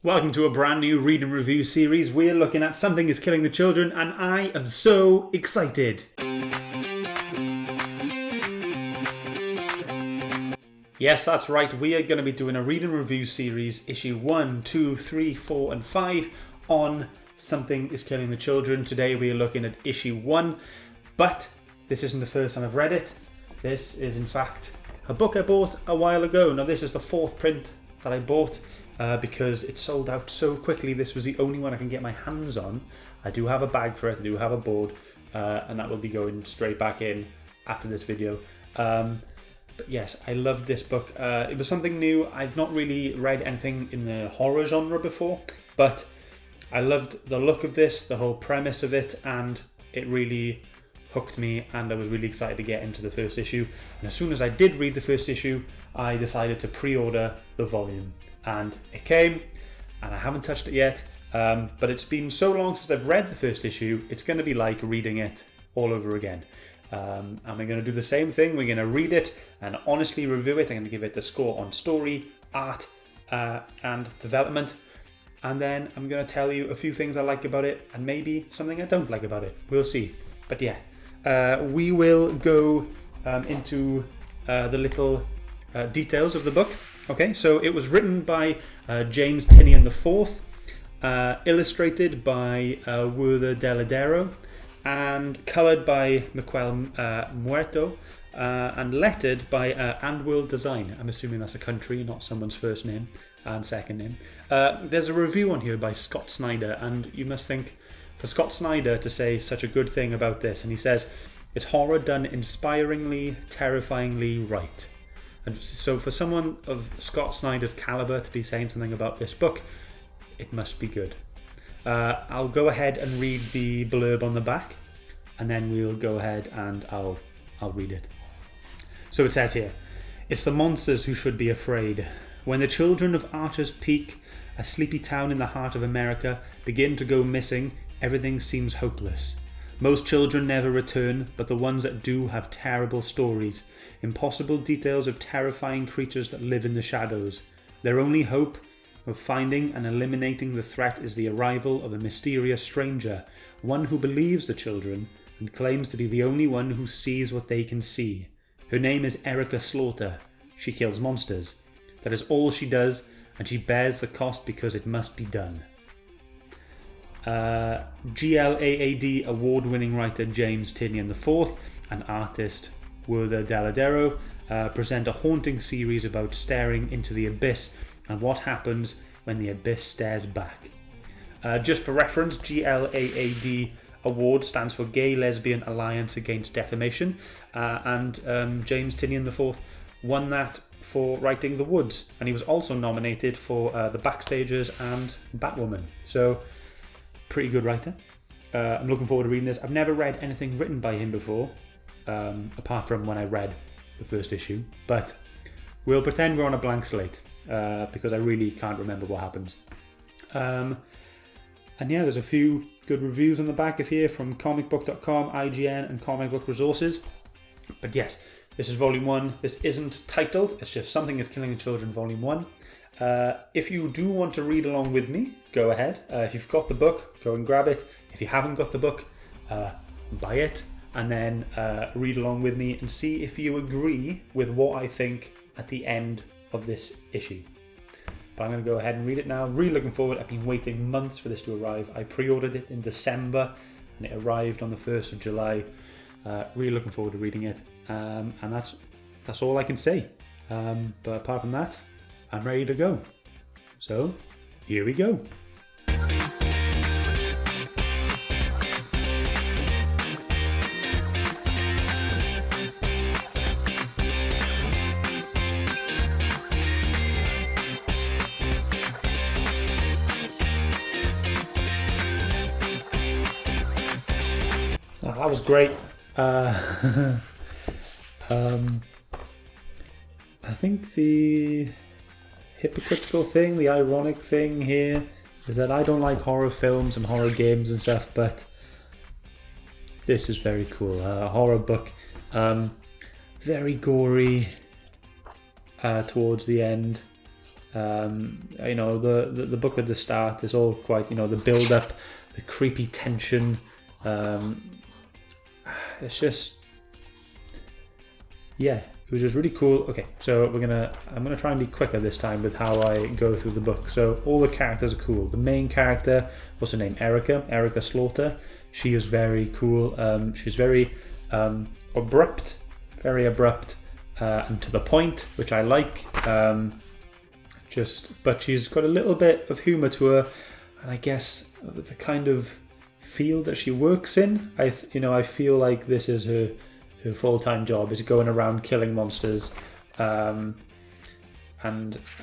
Welcome to a brand new read and review series. We're looking at Something is Killing the Children, and I am so excited. Yes, that's right. We are going to be doing a read and review series, issue 1, 2, 3, 4 and 5 on Something is Killing the Children. Today we are looking at issue 1, but this isn't the first time I've read it. This is in fact a book I bought a while ago. Now this is the 4th print that I bought. Because it sold out so quickly. This was the only one I can get my hands on. I do have a bag for it, I do have a board, and that will be going straight back in after this video. But yes, I loved this book. It was something new. I've not really read anything in the horror genre before, but I loved the look of this, the whole premise of it, and it really hooked me, and I was really excited to get into the first issue. And as soon as I did read the first issue, I decided to pre-order the volume. And it came, and I haven't touched it yet, but it's been so long since I've read the first issue, it's going to be like reading it all over again. And we're going to do the same thing. We're going to read it and honestly review it. I'm going to give it a score on story, art, and development. And then I'm going to tell you a few things I like about it, and maybe something I don't like about it. We'll see. But yeah, we will go into the little details of the book. Okay, so it was written by James Tynion IV, illustrated by Werther Dell'Edera, and coloured by Miquel Muerto, and lettered by Andworld Design. I'm assuming that's a country, not someone's first name and second name. There's a review on here by Scott Snyder, and you must think, for Scott Snyder to say such a good thing about this, and he says, "It's horror done inspiringly, terrifyingly right." And so for someone of Scott Snyder's calibre to be saying something about this book, it must be good. I'll go ahead and read the blurb on the back, and then we'll go ahead and I'll read it. So it says here, "It's the monsters who should be afraid. When the children of Archer's Peak, a sleepy town in the heart of America, begin to go missing, everything seems hopeless. Most children never return, but the ones that do have terrible stories, impossible details of terrifying creatures that live in the shadows. Their only hope of finding and eliminating the threat is the arrival of a mysterious stranger, one who believes the children and claims to be the only one who sees what they can see. Her name is Erica Slaughter. She kills monsters. That is all she does, and she bears the cost because it must be done." GLAAD award-winning writer James Tynion IV and artist Werther Dell'Edera present a haunting series about staring into the abyss and what happens when the abyss stares back. Just for reference, GLAAD award stands for Gay Lesbian Alliance Against Defamation, and James Tynion IV won that for writing The Woods, and he was also nominated for The Backstagers and Batwoman. So pretty good writer. I'm looking forward to reading this. I've never read anything written by him before, apart from when I read the first issue, but we'll pretend we're on a blank slate, because I really can't remember what happens. And yeah, there's a few good reviews on the back of here from comicbook.com, IGN and Comic Book Resources. But yes, this is volume 1. This isn't titled, it's just Something is Killing the Children volume 1. If you do want to read along with me, go ahead. If you've got the book, go and grab it. If you haven't got the book, buy it, and then read along with me and see if you agree with what I think at the end of this issue. But I'm going to go ahead and read it now. Really looking forward. I've been waiting months for this to arrive. I pre-ordered it in December and it arrived on the 1st of July. Really looking forward to reading it. And that's all I can say. But apart from that, I'm ready to go. So, here we go. Oh, that was great. I think the hypocritical thing, the ironic thing here, is that I don't like horror films and horror games and stuff, but this is very cool. A horror book, very gory towards the end. You know, the book at the start is all quite, you know, the build up, the creepy tension. It's just, yeah, it was just really cool. Okay, so I'm gonna try and be quicker this time with how I go through the book. So all the characters are cool. The main character, what's her name? Erica Slaughter. She is very cool. She's very abrupt, and to the point, which I like. But she's got a little bit of humour to her, and I guess the kind of field that she works in, I feel like this is her full-time job, is going around killing monsters, and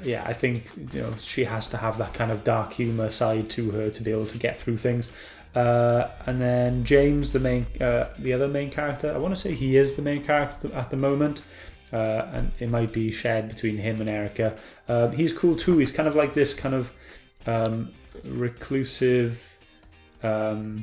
yeah, I think, you know, she has to have that kind of dark humour side to her to be able to get through things. And then James, the other main character, I want to say he is the main character at the moment, and it might be shared between him and Erica. He's cool too. He's kind of like this kind of reclusive, nerdy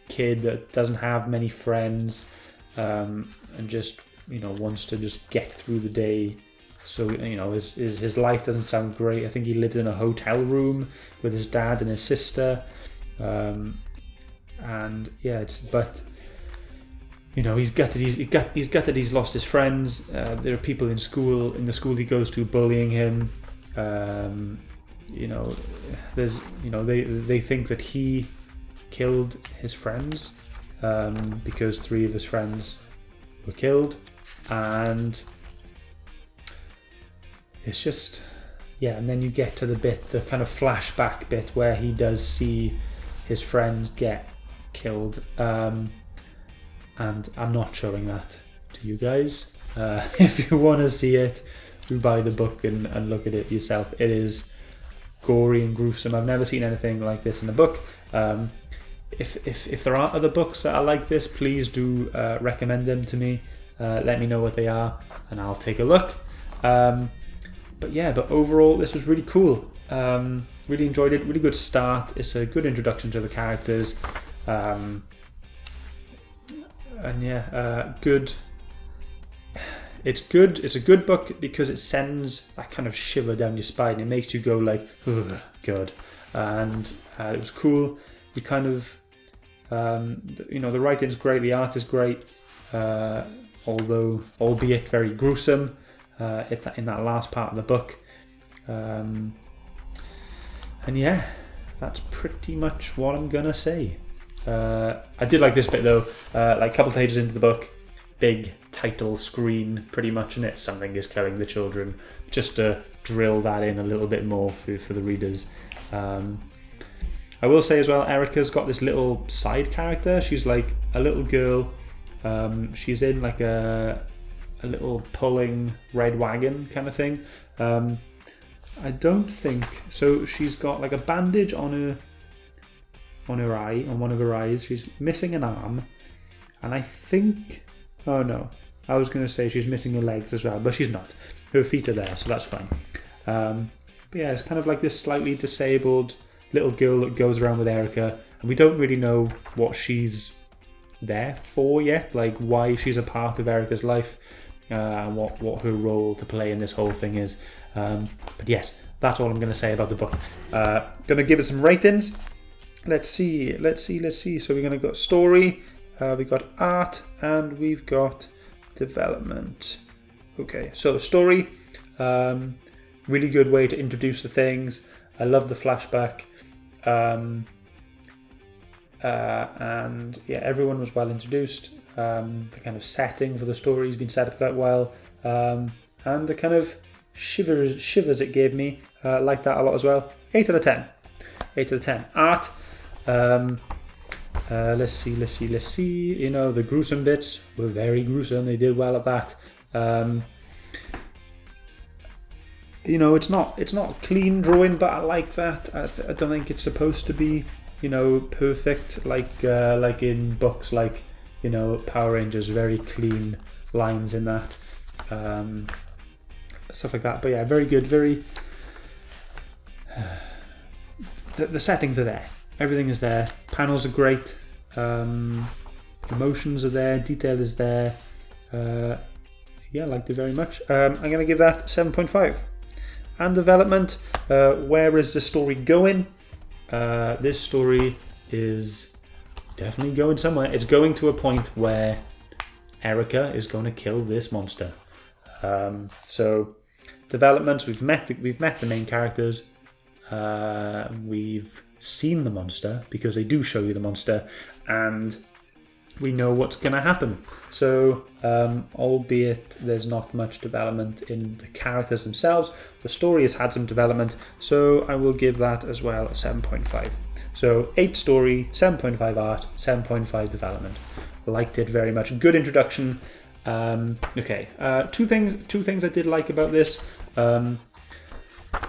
kid that doesn't have many friends, and just, you know, wants to just get through the day. So, you know, his life doesn't sound great. I think he lived in a hotel room with his dad and his sister, and yeah, but you know, he's gutted. He's gutted. He's lost his friends. There are people in the school he goes to, bullying him. You know, they think that he killed his friends, because 3 of his friends were killed, and it's just, yeah. And then you get to the kind of flashback bit where he does see his friends get killed, and I'm not showing that to you guys. If you want to see it, you buy the book and look at it yourself. It is gory and gruesome. I've never seen anything like this in a book. If there are other books that are like this, please do recommend them to me. Let me know what they are, and I'll take a look. But overall, this was really cool. Really enjoyed it. Really good start. It's a good introduction to the characters. And yeah, good. It's good. It's a good book because it sends that kind of shiver down your spine. It makes you go like, ugh, good. And it was cool. You kind of, the writing's great. The art is great. Albeit very gruesome. In that last part of the book. And yeah, that's pretty much what I'm gonna say. I did like this bit though, like a couple of pages into the book, big title screen pretty much in it, something is killing the children, just to drill that in a little bit more for the readers. I will say as well, Erica's got this little side character. She's like a little girl. She's in like a little pulling red wagon kind of thing. I don't think so. She's got like a bandage on her eye, on one of her eyes. She's missing an arm, and I think, oh no, I was going to say she's missing her legs as well, but she's not. Her feet are there, so that's fine. But yeah, it's kind of like this slightly disabled little girl that goes around with Erica, and we don't really know what she's there for yet, like why she's a part of Erica's life, and what her role to play in this whole thing is. But yes, that's all I'm going to say about the book. Going to give it some ratings. Let's see. So we're going to got story, we've got art, and we've got development. Okay, so story, really good way to introduce the things. I love the flashback, and yeah, everyone was well introduced. The kind of setting for the story has been set up quite well, and the kind of shivers it gave me, like that a lot as well. 8 out of 10. 8 out of 10. Art. Let's see. You know, the gruesome bits were very gruesome. They did well at that. You know, it's not clean drawing, but I like that. I don't think it's supposed to be, you know, perfect like in books like, you know, Power Rangers. Very clean lines in that, stuff like that. But yeah, very good. Very. The settings are there. Everything is there. Panels are great. Emotions are there. Detail is there. yeah, I liked it very much. I'm going to give that 7.5. And development, where is the story going? This story is definitely going somewhere. It's going to a point where Erica is going to kill this monster. So development, we've met the main characters. We've seen the monster, because they do show you the monster, and we know what's going to happen. So, albeit there's not much development in the characters themselves, the story has had some development, so I will give that as well a 7.5. So 8 story, 7.5 art, 7.5 development. Liked it very much. Good introduction. Okay, two things I did like about this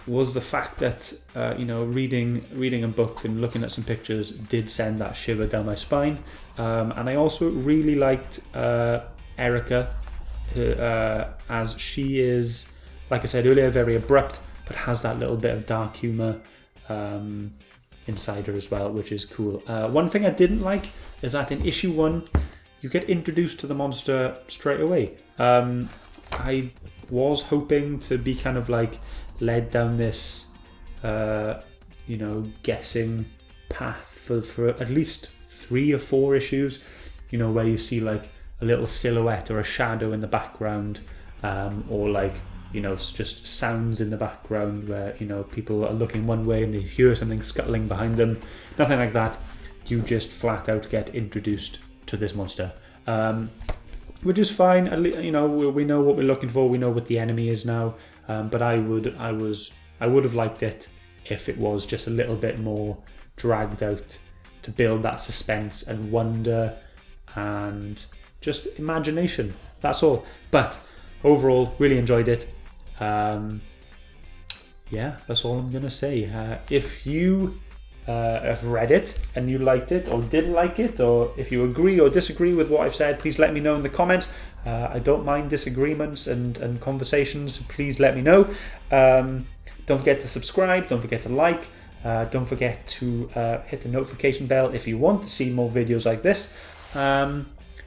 was the fact that reading a book and looking at some pictures did send that shiver down my spine, and I also really liked Erica, as she is, like I said earlier, very abrupt, but has that little bit of dark humour inside her as well, which is cool. One thing I didn't like is that in issue 1 you get introduced to the monster straight away. I was hoping to be kind of like led down this guessing path for at least 3 or 4 issues, where you see like a little silhouette or a shadow in the background, or like just sounds in the background where people are looking one way and they hear something scuttling behind them. Nothing like that. You just flat out get introduced to this monster, which is fine. We know what we're looking for. We know what the enemy is now. But I would have liked it if it was just a little bit more dragged out to build that suspense and wonder and just imagination. That's all. But overall, really enjoyed it. Yeah, that's all I'm gonna say. If you have read it and you liked it or didn't like it, or if you agree or disagree with what I've said, please let me know in the comments. I don't mind disagreements and conversations. Please let me know. Don't forget to subscribe. Don't forget to like. Don't forget to hit the notification bell if you want to see more videos like this.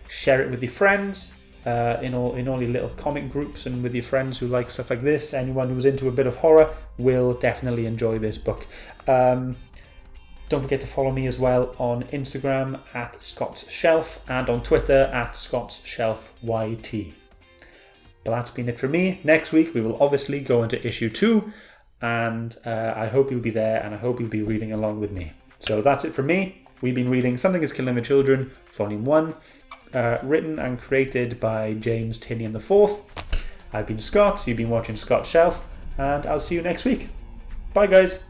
Share it with your friends in all your little comic groups, and with your friends who like stuff like this. Anyone who's into a bit of horror will definitely enjoy this book. Don't forget to follow me as well on Instagram at Scott's Shelf and on Twitter at Scott's Shelf YT. But that's been it for me. Next week we will obviously go into issue 2, and I hope you'll be there, and I hope you'll be reading along with me. So that's it for me. We've been reading Something is Killing the Children, Volume 1, written and created by James Tynion IV. I've been Scott, you've been watching Scott's Shelf, and I'll see you next week. Bye guys.